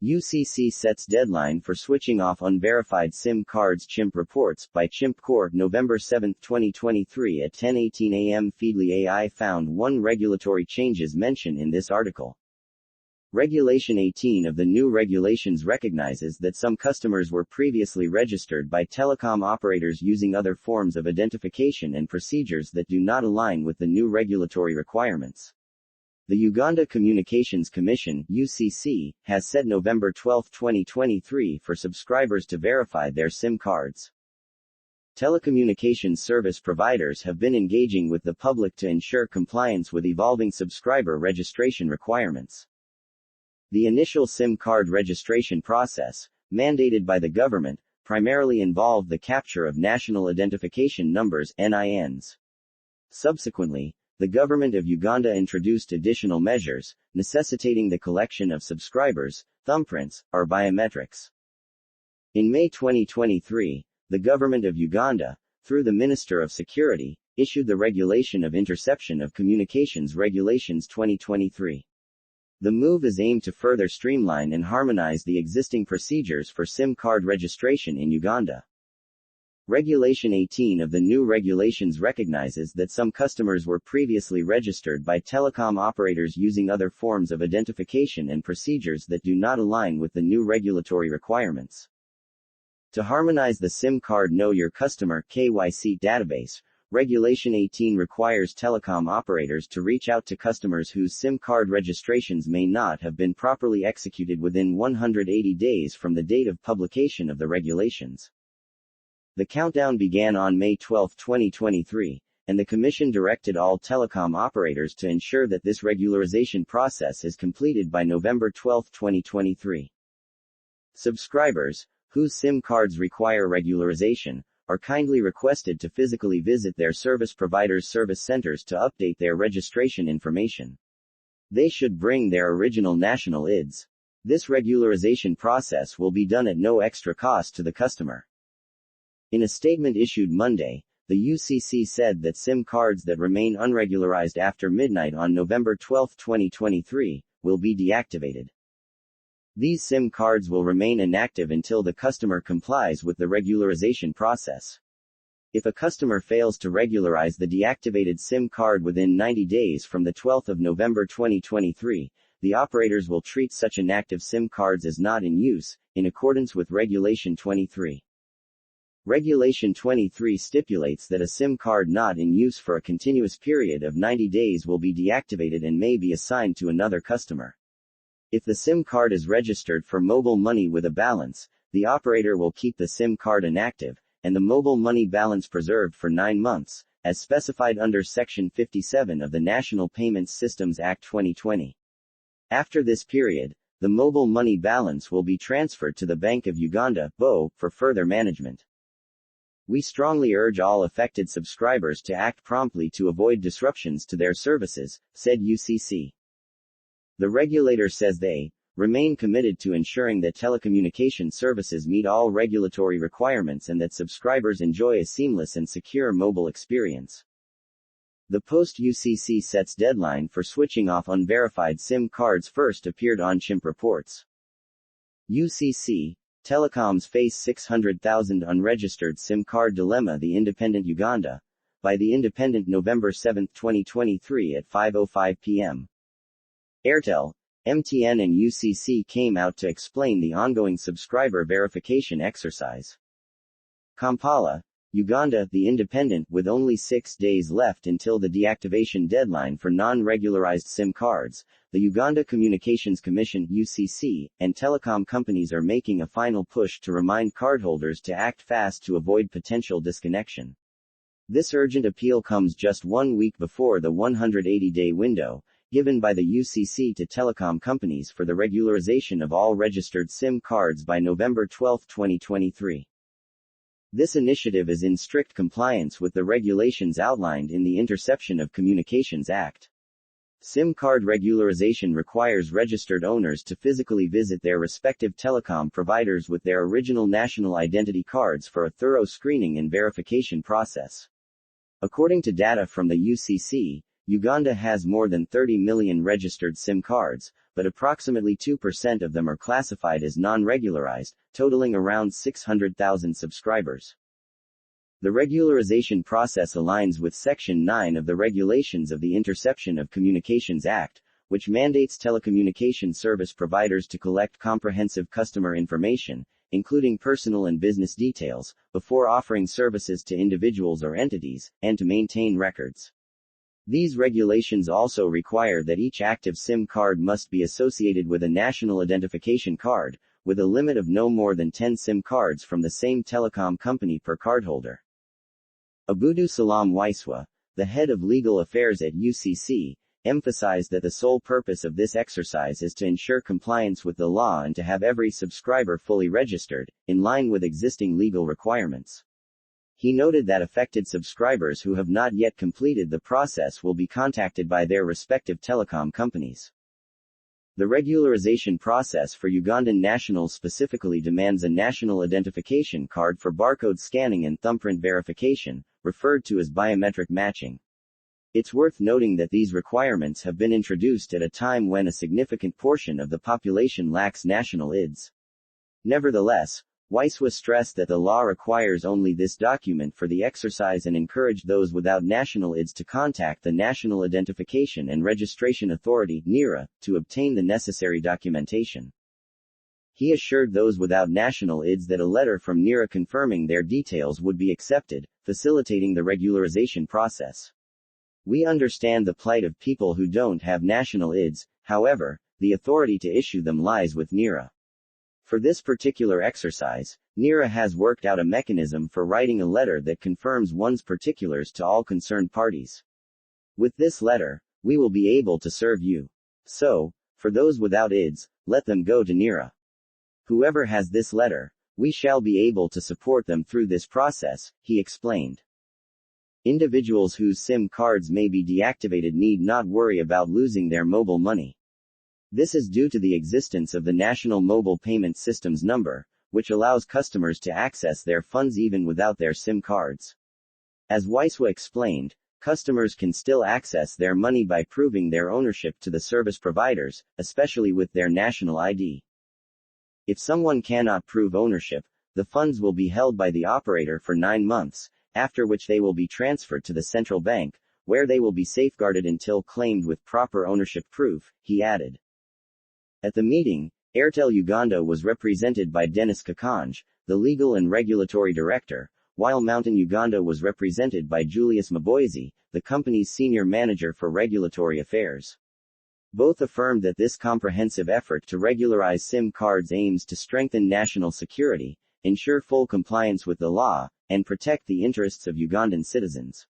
UCC sets deadline for switching off unverified SIM cards. ChimpReports, by Chimp Corp. November 7, 2023 at 10:18 a.m. Feedly AI found one regulatory changes mentioned in this article. Regulation 18 of the new regulations recognizes that some customers were previously registered by telecom operators using other forms of identification and procedures that do not align with the new regulatory requirements. The Uganda Communications Commission (UCC) has set November 12, 2023 for subscribers to verify their SIM cards. Telecommunications service providers have been engaging with the public to ensure compliance with evolving subscriber registration requirements. The initial SIM card registration process, mandated by the government, primarily involved the capture of national identification numbers (NINs). Subsequently, the Government of Uganda introduced additional measures, necessitating the collection of subscribers' thumbprints, or biometrics. In May 2023, the Government of Uganda, through the Minister of Security, issued the Regulation of Interception of Communications Regulations 2023. The move is aimed to further streamline and harmonize the existing procedures for SIM card registration in Uganda. Regulation 18 of the new regulations recognizes that some customers were previously registered by telecom operators using other forms of identification and procedures that do not align with the new regulatory requirements. To harmonize the SIM card Know Your Customer (KYC) database, Regulation 18 requires telecom operators to reach out to customers whose SIM card registrations may not have been properly executed within 180 days from the date of publication of the regulations. The countdown began on May 12, 2023, and the Commission directed all telecom operators to ensure that this regularization process is completed by November 12, 2023. Subscribers, whose SIM cards require regularization, are kindly requested to physically visit their service providers' service centers to update their registration information. They should bring their original national IDs. This regularization process will be done at no extra cost to the customer. In a statement issued Monday, the UCC said that SIM cards that remain unregularized after midnight on November 12, 2023, will be deactivated. These SIM cards will remain inactive until the customer complies with the regularization process. If a customer fails to regularize the deactivated SIM card within 90 days from the 12th of November 2023, the operators will treat such inactive SIM cards as not in use, in accordance with Regulation 23. Regulation 23 stipulates that a SIM card not in use for a continuous period of 90 days will be deactivated and may be assigned to another customer. If the SIM card is registered for mobile money with a balance, the operator will keep the SIM card inactive, and the mobile money balance preserved for 9 months, as specified under Section 57 of the National Payments Systems Act 2020. After this period, the mobile money balance will be transferred to the Bank of Uganda (BO) for further management. We strongly urge all affected subscribers to act promptly to avoid disruptions to their services, said UCC. The regulator says they remain committed to ensuring that telecommunication services meet all regulatory requirements and that subscribers enjoy a seamless and secure mobile experience. The post-UCC sets deadline for switching off unverified SIM cards first appeared on ChimpReports. UCC, telecoms face 600,000 unregistered SIM card dilemma. The Independent Uganda, by The Independent November 7, 2023 at 5:05 p.m. Airtel, MTN and UCC came out to explain the ongoing subscriber verification exercise. Kampala, Uganda. The Independent. With only 6 days left until the deactivation deadline for non-regularized SIM cards, the Uganda Communications Commission (UCC) and telecom companies are making a final push to remind cardholders to act fast to avoid potential disconnection. This urgent appeal comes just 1 week before the 180-day window given by the UCC to telecom companies for the regularization of all registered SIM cards by November 12, 2023. This initiative is in strict compliance with the regulations outlined in the Interception of Communications Act. SIM card regularization requires registered owners to physically visit their respective telecom providers with their original national identity cards for a thorough screening and verification process. According to data from the UCC, Uganda has more than 30 million registered SIM cards, but approximately 2% of them are classified as non-regularized, totaling around 600,000 subscribers. The regularization process aligns with Section 9 of the Regulations of the Interception of Communications Act, which mandates telecommunication service providers to collect comprehensive customer information, including personal and business details, before offering services to individuals or entities, and to maintain records. These regulations also require that each active SIM card must be associated with a national identification card, with a limit of no more than 10 SIM cards from the same telecom company per cardholder. Abudu Salam Waiswa, the head of legal affairs at UCC, emphasized that the sole purpose of this exercise is to ensure compliance with the law and to have every subscriber fully registered, in line with existing legal requirements. He noted that affected subscribers who have not yet completed the process will be contacted by their respective telecom companies. The regularization process for Ugandan nationals specifically demands a national identification card for barcode scanning and thumbprint verification, referred to as biometric matching. It's worth noting that these requirements have been introduced at a time when a significant portion of the population lacks national IDs. Nevertheless, Waiswa stressed that the law requires only this document for the exercise and encouraged those without national IDs to contact the National Identification and Registration Authority (NIRA) to obtain the necessary documentation. He assured those without national IDs that a letter from NIRA confirming their details would be accepted, facilitating the regularization process. We understand the plight of people who don't have national IDs, however, the authority to issue them lies with NIRA. For this particular exercise, NIRA has worked out a mechanism for writing a letter that confirms one's particulars to all concerned parties. With this letter, we will be able to serve you. So, for those without IDs, let them go to NIRA. Whoever has this letter, we shall be able to support them through this process, he explained. Individuals whose SIM cards may be deactivated need not worry about losing their mobile money. This is due to the existence of the National Mobile Payment Systems number, which allows customers to access their funds even without their SIM cards. As Waiswa explained, customers can still access their money by proving their ownership to the service providers, especially with their national ID. If someone cannot prove ownership, the funds will be held by the operator for 9 months, after which they will be transferred to the central bank, where they will be safeguarded until claimed with proper ownership proof, he added. At the meeting, Airtel Uganda was represented by Dennis Kakanj, the legal and regulatory director, while Mountain Uganda was represented by Julius Maboizi, the company's senior manager for regulatory affairs. Both affirmed that this comprehensive effort to regularize SIM cards aims to strengthen national security, ensure full compliance with the law, and protect the interests of Ugandan citizens.